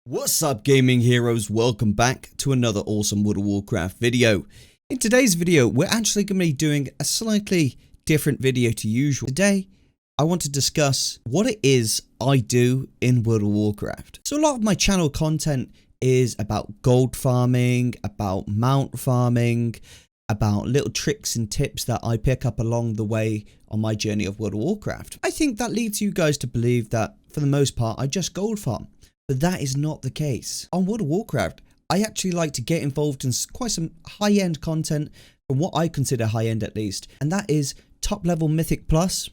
What's up, gaming heroes? Welcome back to another awesome World of Warcraft video. In today's video, we're actually going to be doing a slightly different video to usual. Today, I want to discuss what it is I do in World of Warcraft. So a lot of my channel content is about gold farming, about mount farming, about little tricks and tips that I pick up along the way on my journey of World of Warcraft. I think that leads you guys to believe that, for the most part, I just gold farm. But that is not the case. On World of Warcraft, I actually like to get involved in quite some high-end content, from what I consider high-end at least, and that is top-level Mythic Plus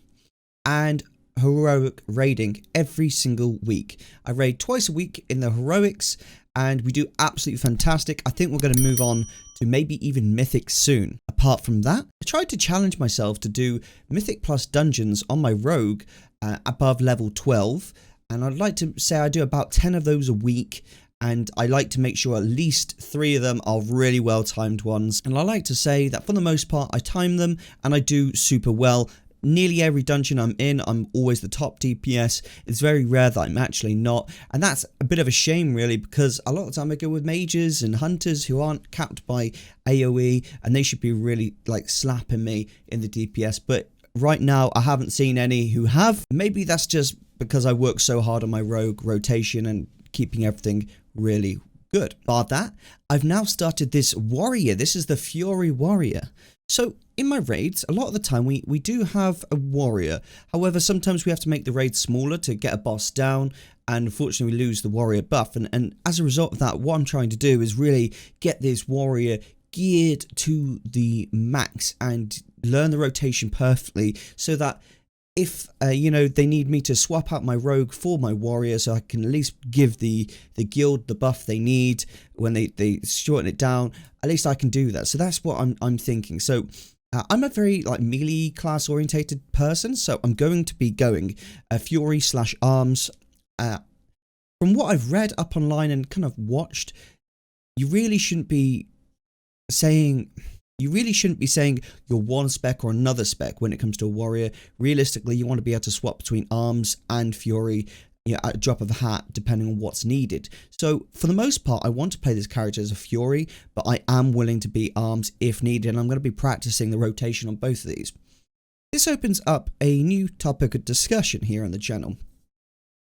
and Heroic raiding every single week. I raid twice a week in the Heroics, and we do absolutely fantastic. I think we're going to move on to maybe even Mythic soon. Apart from that, I tried to challenge myself to do Mythic Plus dungeons on my Rogue above level 12, and I'd like to say I do about 10 of those a week, and I like to make sure at least 3 of them are really well timed ones. And I like to say that for the most part I time them and I do super well. Nearly every dungeon I'm in, I'm always the top DPS. It's very rare that I'm actually not, and that's a bit of a shame really, because a lot of the time I go with mages and hunters who aren't capped by AoE, and they should be really like slapping me in the DPS, but right now I haven't seen any who have. Maybe that's just because I work so hard on my rogue rotation and keeping everything really good. Bar that, I've now started this warrior. This is the Fury Warrior. So in my raids, a lot of the time we do have a warrior. However, sometimes we have to make the raid smaller to get a boss down, and unfortunately we lose the warrior buff. And as a result of that, what I'm trying to do is really get this warrior geared to the max and learn the rotation perfectly, so that if you know, they need me to swap out my rogue for my warrior, so I can at least give the guild the buff they need when they shorten it down, at least I can do that. So that's what I'm thinking. So I'm a very like melee class orientated person, so I'm going to be going Fury / arms. From what I've read up online and kind of watched, you really shouldn't be saying you're one spec or another spec when it comes to a warrior. Realistically, you want to be able to swap between arms and fury, you know, at a drop of a hat, depending on what's needed. So for the most part, I want to play this character as a fury, but I am willing to be arms if needed, and I'm going to be practicing the rotation on both of these. This opens up a new topic of discussion here on the channel.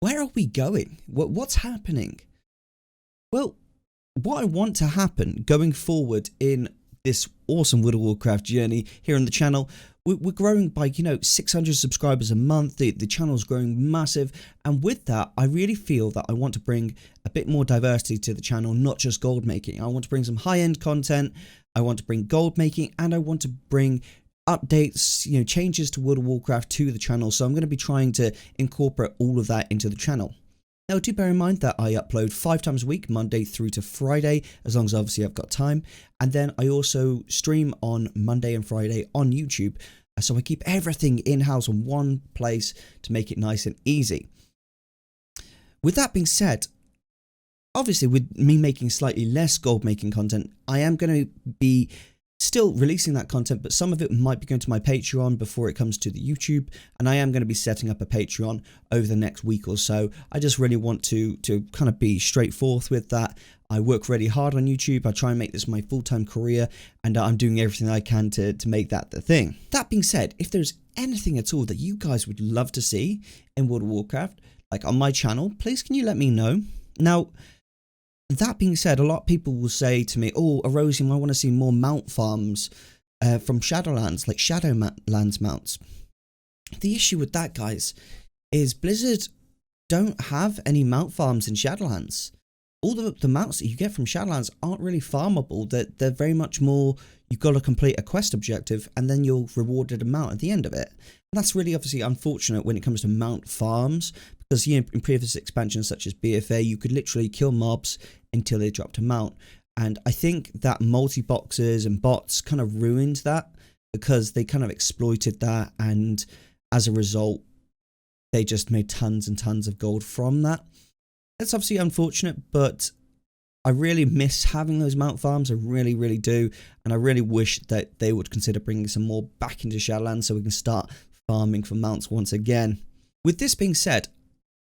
Where are we going? What's happening? Well, what I want to happen going forward in this awesome World of Warcraft journey here on the channel, we're growing by, you know, 600 subscribers a month. The channel's growing massive, and with that I really feel that I want to bring a bit more diversity to the channel, not just gold making. I want to bring some high-end content, I want to bring gold making, and I want to bring updates, you know, changes to World of Warcraft to the channel. So I'm going to be trying to incorporate all of that into the channel. Now, do bear in mind that I upload 5 times a week, Monday through to Friday, as long as obviously I've got time. And then I also stream on Monday and Friday on YouTube. So I keep everything in-house in one place to make it nice and easy. With that being said, obviously with me making slightly less gold making content, I am going to be still releasing that content, but some of it might be going to my Patreon before it comes to the YouTube, and I am going to be setting up a Patreon over the next week or so. I just really want to kind of be straightforward with that. I work really hard on YouTube. I try and make this my full-time career, and I'm doing everything I can to make that the thing. That being said, if there's anything at all that you guys would love to see in World of Warcraft, like on my channel, please can you let me know. Now, that being said, a lot of people will say to me, oh, Erosium, I want to see more mount farms from Shadowlands, like Shadowlands mounts. The issue with that, guys, is Blizzard don't have any mount farms in Shadowlands. All the mounts that you get from Shadowlands aren't really farmable. They're very much more, you've got to complete a quest objective and then you're rewarded a mount at the end of it. And that's really obviously unfortunate when it comes to mount farms, because, you know, in previous expansions such as BFA, you could literally kill mobs until they dropped a mount. And I think that multi-boxes and bots kind of ruined that, because they kind of exploited that, and as a result, they just made tons and tons of gold from that. That's obviously unfortunate, but I really miss having those mount farms. I really, really do. And I really wish that they would consider bringing some more back into Shadowlands so we can start farming for mounts once again. With this being said,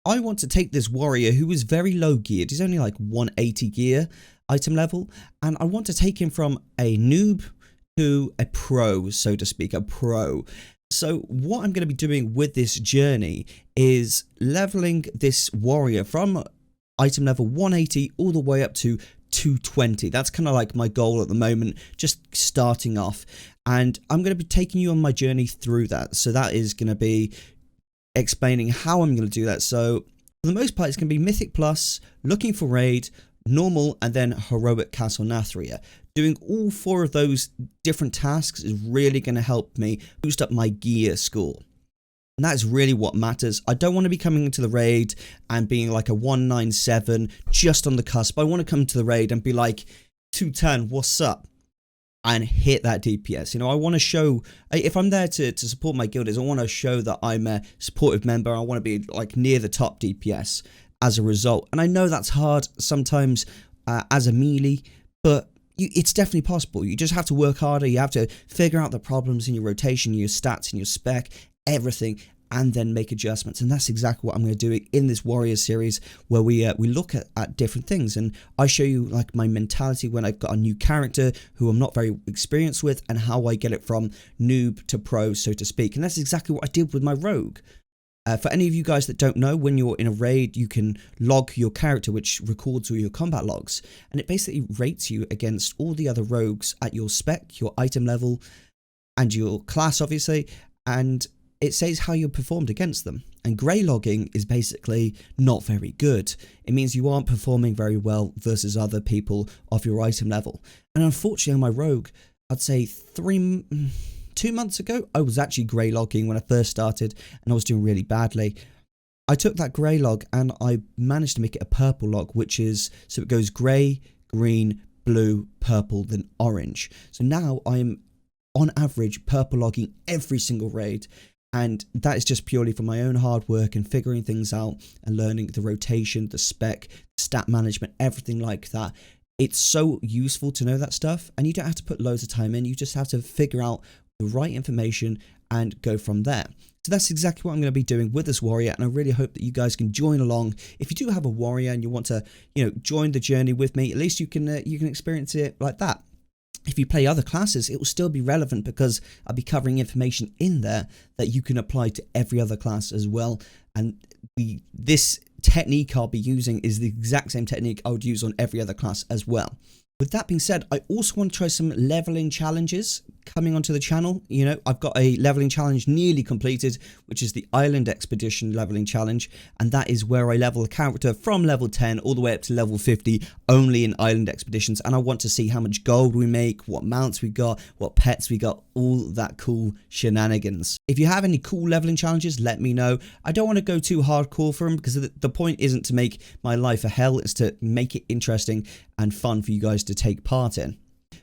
I want to take this warrior who is very low geared. He's only like 180 gear item level. And I want to take him from a noob to a pro, so to speak, a pro. So what I'm going to be doing with this journey is leveling this warrior from item level 180 all the way up to 220. That's kind of like my goal at the moment, just starting off. And I'm going to be taking you on my journey through that. So that is going to be explaining how I'm going to do that. So for the most part, it's going to be Mythic Plus, looking for raid, normal, and then heroic Castle Nathria. Doing all 4 of those different tasks is really going to help me boost up my gear score. And that is really what matters. I don't want to be coming into the raid and being like a 197 just on the cusp. I want to come to the raid and be like 210, what's up? And hit that DPS. You know, I want to show, if I'm there to support my guilders, I want to show that I'm a supportive member. I want to be like near the top DPS as a result. And I know that's hard sometimes as a melee, but it's definitely possible. You just have to work harder. You have to figure out the problems in your rotation, your stats, and your spec, everything, and then make adjustments. And that's exactly what I'm going to do in this Warriors series, where we look at different things, and I show you like my mentality when I've got a new character who I'm not very experienced with, and how I get it from noob to pro, so to speak. And that's exactly what I did with my rogue. For any of you guys that don't know, when you're in a raid, you can log your character, which records all your combat logs, and it basically rates you against all the other rogues at your spec, your item level, and your class, obviously, and it says how you performed against them. And grey logging is basically not very good. It means you aren't performing very well versus other people of your item level. And unfortunately on my rogue, I'd say 2 months ago, I was actually grey logging when I first started, and I was doing really badly. I took that grey log and I managed to make it a purple log, which is, so it goes grey, green, blue, purple, then orange. So now I'm on average purple logging every single raid. And that is just purely from my own hard work and figuring things out and learning the rotation, the spec, stat management, everything like that. It's so useful to know that stuff, and you don't have to put loads of time in. You just have to figure out the right information and go from there. So that's exactly what I'm going to be doing with this warrior, and I really hope that you guys can join along. If you do have a warrior and you want to, join the journey with me, at least you can experience it like that. If you play other classes, it will still be relevant, because I'll be covering information in there that you can apply to every other class as well. And this technique I'll be using is the exact same technique I would use on every other class as well. With that being said, I also want to try some leveling challenges coming onto the channel. I've got a leveling challenge nearly completed, which is the Island Expedition leveling challenge, and that is where I level a character from level 10 all the way up to level 50 only in Island Expeditions. And I want to see how much gold we make, what mounts we got, what pets we got, all that cool shenanigans. If you have any cool leveling challenges, let me know. I don't want to go too hardcore for them, because the point isn't to make my life a hell, it's to make it interesting and fun for you guys to take part in.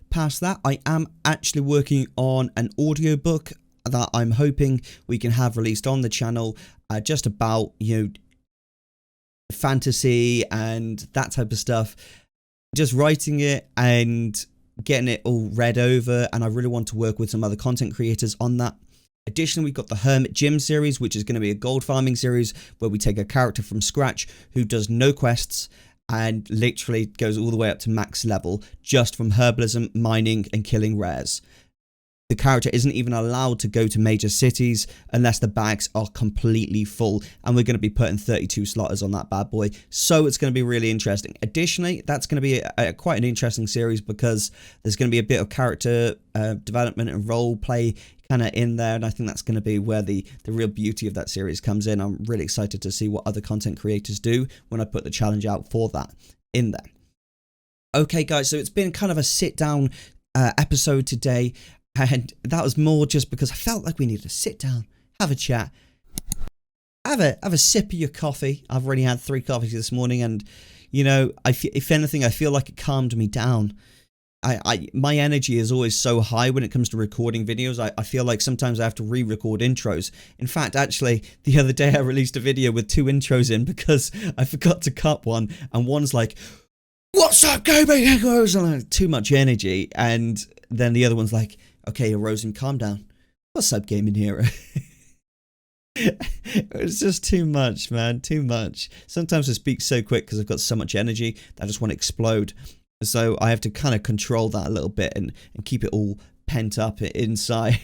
Past that, I am actually working on an audiobook that I'm hoping we can have released on the channel, just about, fantasy and that type of stuff. Just writing it and getting it all read over, and I really want to work with some other content creators on that. Additionally, we've got the Hermit Gym series, which is going to be a gold farming series where we take a character from scratch who does no quests and literally goes all the way up to max level just from herbalism, mining, and killing rares. The character isn't even allowed to go to major cities unless the bags are completely full, and we're going to be putting 32 slotters on that bad boy, so it's going to be really interesting. Additionally, that's going to be quite an interesting series, because there's going to be a bit of character development and role play kind of in there, and I think that's going to be where the real beauty of that series comes in. I'm really excited to see what other content creators do when I put the challenge out for that in there. Okay guys, so it's been kind of a sit down episode today, and that was more just because I felt like we needed to sit down, have a chat, have a sip of your coffee. I've already had 3 coffees this morning, and if anything, I feel like it calmed me down. My energy is always so high when it comes to recording videos. I feel like sometimes I have to re-record intros. In fact, actually, the other day I released a video with 2 intros in because I forgot to cut one, and one's like, "What's up, gaming heroes?" And like, too much energy, and then the other one's like, "Okay, Erosium, calm down. What's up, gaming hero?" It was just too much, man. Too much. Sometimes I speak so quick because I've got so much energy that I just want to explode. So I have to kind of control that a little bit and keep it all pent up inside.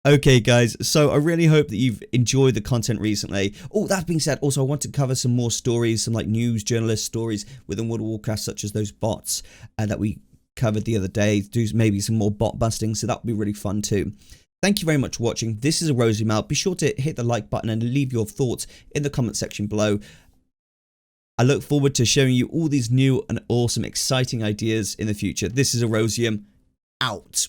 Okay, guys, so I really hope that you've enjoyed the content recently. Oh, that being said, also I want to cover some more stories, some like news journalist stories within World of Warcraft, such as those bots that we covered the other day. Do maybe some more bot busting, so that would be really fun too. Thank you very much for watching. This is Erosium out. Be sure to hit the like button and leave your thoughts in the comment section below. I look forward to showing you all these new and awesome, exciting ideas in the future. This is Erosium out.